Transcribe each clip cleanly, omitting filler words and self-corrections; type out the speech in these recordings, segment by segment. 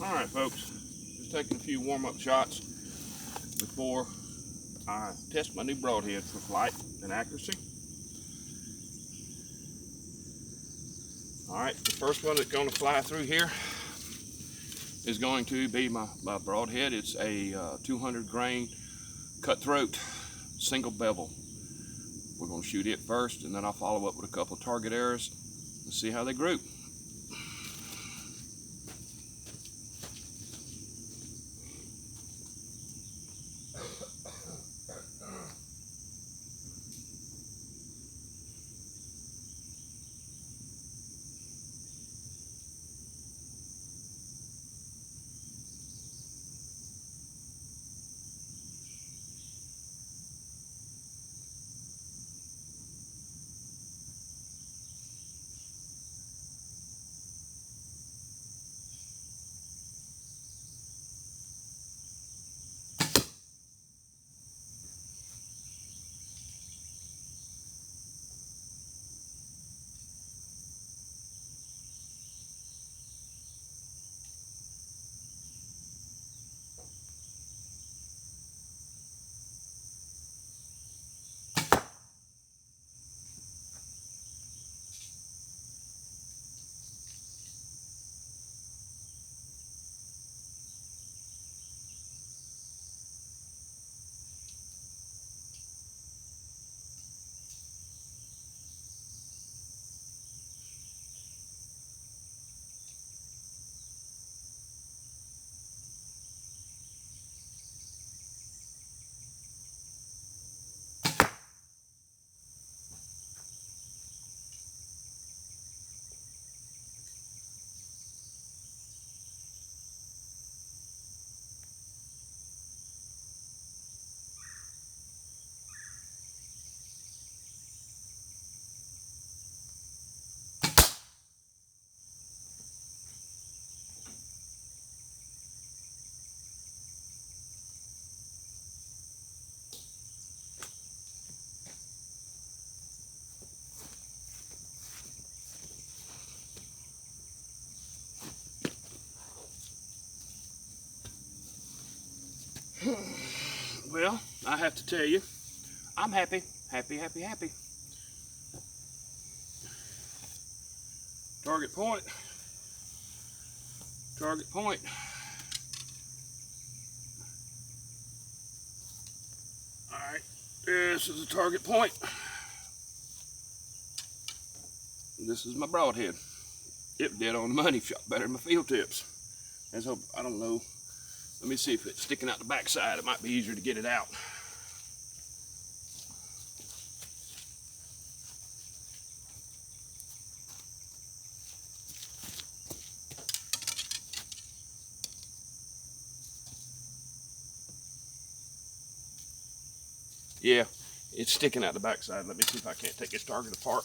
Alright folks, just taking a few warm-up shots before I test my new broadhead for flight and accuracy. Alright, the first one that's going to fly through here is going to be my broadhead. It's a 200 grain Cutthroat single bevel. We're going to shoot it first, and then I'll follow up with a couple of target arrows and see how they group. Well, I have to tell you, I'm happy. Target point. Alright, this is the target point. This is my broadhead. It dead on the money, shot better than my field tips. Let's hope, I don't know. Let me see if it's sticking out the backside. It might be easier to get it out. Yeah, it's sticking out the backside. Let me see if I can't take this target apart.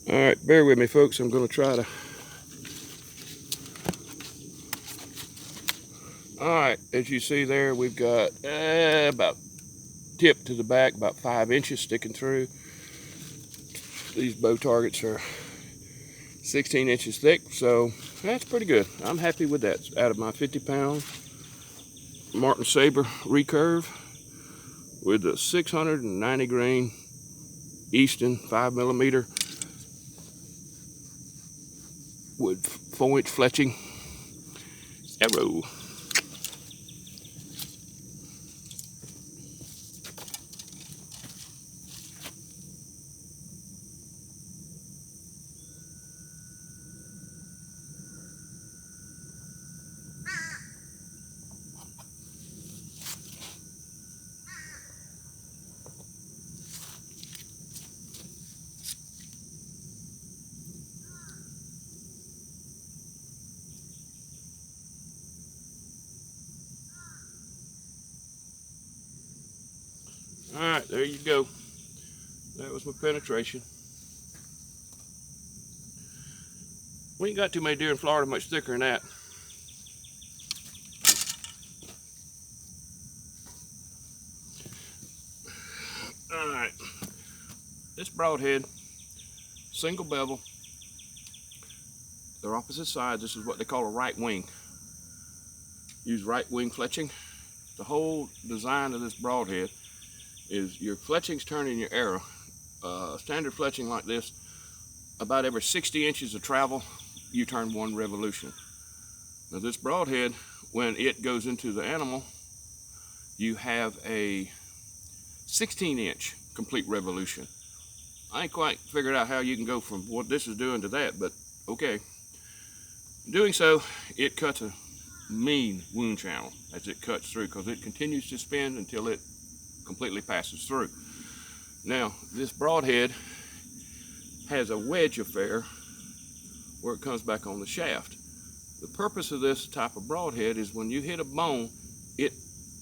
All right, bear with me, folks. I'm going to try to. All right, as you see there, we've got about tip to the back, about 5 inches sticking through. These bow targets are 16 inches thick, so that's pretty good. I'm happy with that. It's out of my 50-pound Martin Saber recurve with a 690 grain Easton 5mm with 4-inch fletching arrow. All right, there you go. That was my penetration. We ain't got too many deer in Florida much thicker than that. All right, this broadhead, single bevel. They're opposite sides. This is what they call a right wing. Use right wing fletching. The whole design of this broadhead is your fletching's turning your arrow. Standard fletching like this, about every 60 inches of travel, you turn 1 revolution. Now this broadhead, when it goes into the animal, you have a 16-inch complete revolution. I ain't quite figured out how you can go from what this is doing to that, but okay. Doing so, it cuts a mean wound channel as it cuts through, because it continues to spin until it completely passes through. Now, this broadhead has a wedge affair where it comes back on the shaft. The purpose of this type of broadhead is when you hit a bone, it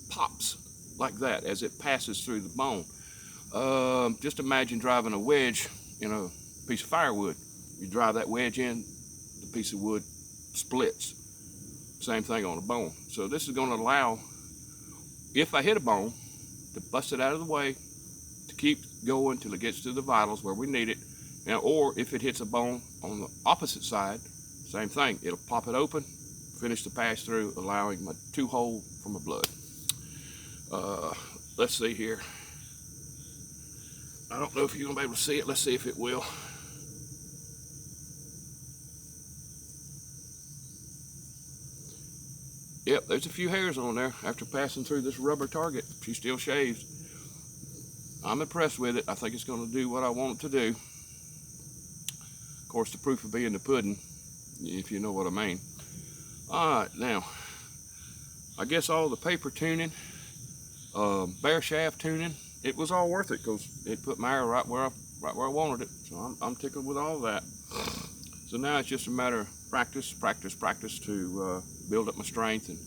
pops like that as it passes through the bone. Just imagine driving a wedge in a piece of firewood. You drive that wedge in, the piece of wood splits. Same thing on a bone. So this is going to allow, if I hit a bone, to bust it out of the way, to keep going till it gets to the vitals where we need it. Now, or if it hits a bone on the opposite side, same thing. It'll pop it open, finish the pass through, allowing my 2 hole for my blood. Let's see here. I don't know if you're gonna be able to see it. Let's see if it will. Yep, there's a few hairs on there after passing through this rubber target. She still shaves. I'm impressed with it. I think it's going to do what I want it to do. Of course, the proof will be in the pudding, if you know what I mean. All right, now, I guess all the paper tuning, bare shaft tuning, it was all worth it, because it put my arrow right where I wanted it. So I'm tickled with all that. So now it's just a matter of practice to build up my strength and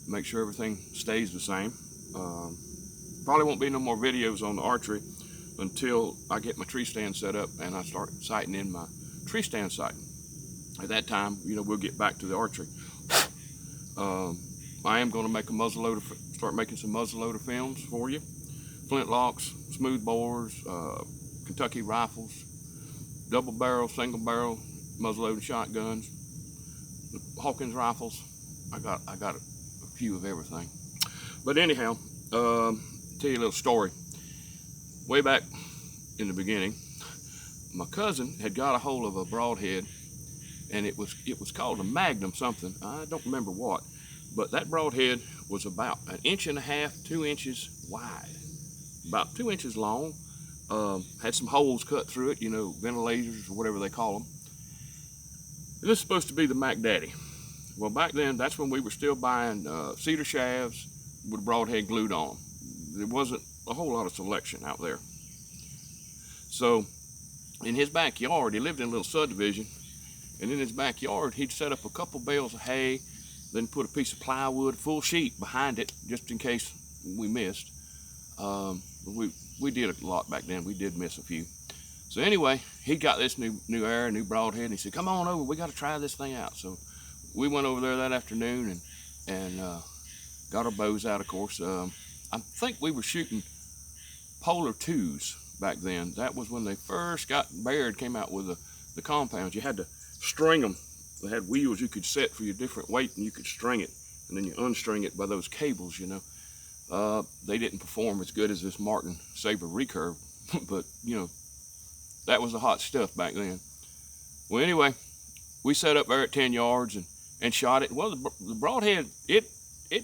make sure everything stays the same. Probably won't be no more videos on the archery until I get my tree stand set up and I start sighting in my tree stand sight. At that time, you know, we'll get back to the archery. I am going to make a muzzleloader, start making some muzzleloader films for you. Flintlocks, smooth bores, Kentucky rifles, double barrel, single barrel, muzzleloader shotguns, Hawkins rifles. I got a few of everything. But anyhow, tell you a little story. Way back in the beginning, my cousin had got a hold of a broadhead, and it was called a Magnum something. I don't remember what, but that broadhead was about 1.5 inches, 2 inches wide, about 2 inches long. Had some holes cut through it, you know, ventilators or whatever they call them. And this is supposed to be the Mac Daddy. Well, back then, that's when we were still buying cedar shafts with a broadhead glued on. There wasn't a whole lot of selection out there. So in his backyard, he lived in a little subdivision, and in his backyard, he'd set up a couple bales of hay, then put a piece of plywood, full sheet behind it, just in case we missed. We did a lot back then. We did miss a few. So anyway, he got this new broadhead, and he said, "Come on over, we got to try this thing out." So we went over there that afternoon and got our bows out, of course. I think we were shooting Polar 2s back then. That was when they first got, Baird came out with the compounds. You had to string them. They had wheels you could set for your different weight, and you could string it, and then you unstring it by those cables, you know. They didn't perform as good as this Martin Saber recurve, but you know, that was the hot stuff back then. Well, anyway, we set up there at 10 yards and shot it. Well, the broadhead, it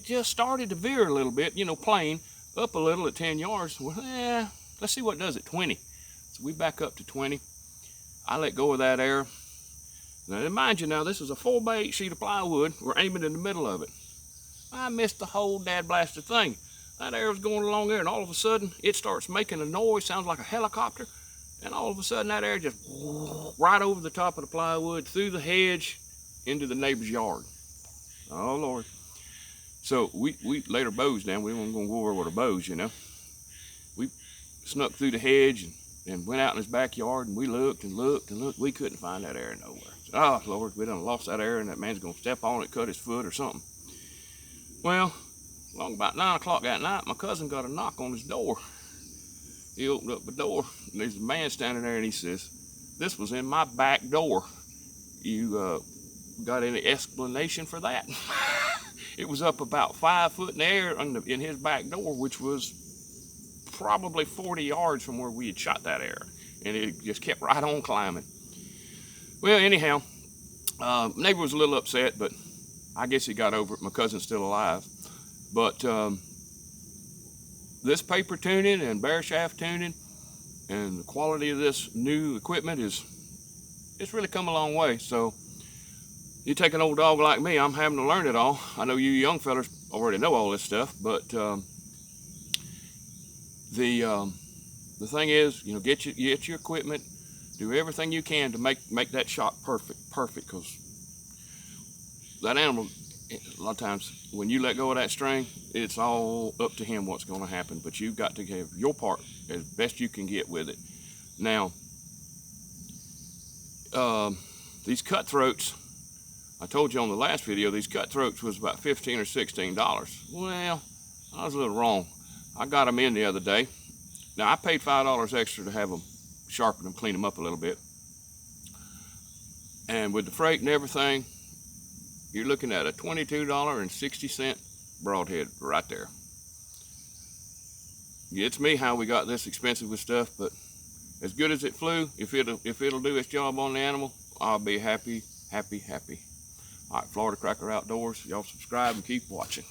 just started to veer a little bit, you know, plane up a little at 10 yards. Well, let's see what it does at 20. So we back up to 20. I let go of that arrow. Now, mind you, now this is a 4x8 sheet of plywood. We're aiming in the middle of it. I missed the whole dad blasted thing. That arrow's going along there, and all of a sudden it starts making a noise, sounds like a helicopter, and all of a sudden that arrow just right over the top of the plywood, through the hedge, into the neighbor's yard. Oh Lord. So we laid our bows down. We weren't gonna go over with our bows, you know. We snuck through the hedge and went out in his backyard, and we looked and looked and looked. We couldn't find that arrow nowhere. Oh Lord, we done lost that arrow, and that man's gonna step on it, cut his foot or something. Well, along about 9 o'clock that night, my cousin got a knock on his door. He opened up the door, and there's a man standing there, and he says, "This was in my back door. You got any explanation for that?" It was up about 5 foot in the air in his back door, which was probably 40 yards from where we had shot that arrow, and it just kept right on climbing. Well, anyhow, neighbor was a little upset, but I guess he got over it. My cousin's still alive. But this paper tuning and bear shaft tuning and the quality of this new equipment it's really come a long way. So you take an old dog like me, I'm having to learn it all. I know you young fellas already know all this stuff, but the thing is, you know, get your equipment, do everything you can to make that shot perfect, because that animal, a lot of times when you let go of that string, it's all up to him what's going to happen, but you've got to give your part as best you can get with it. Now, these cutthroats, I told you on the last video, these cutthroats was about $15 or $16. Well, I was a little wrong. I got them in the other day. Now, I paid $5 extra to have them sharpen them, clean them up a little bit. And with the freight and everything, you're looking at a $22.60 broadhead right there. It's me how we got this expensive with stuff, but as good as it flew, if it'll do its job on the animal, I'll be happy, happy, happy. All right, Florida Cracker Outdoors. Y'all subscribe and keep watching.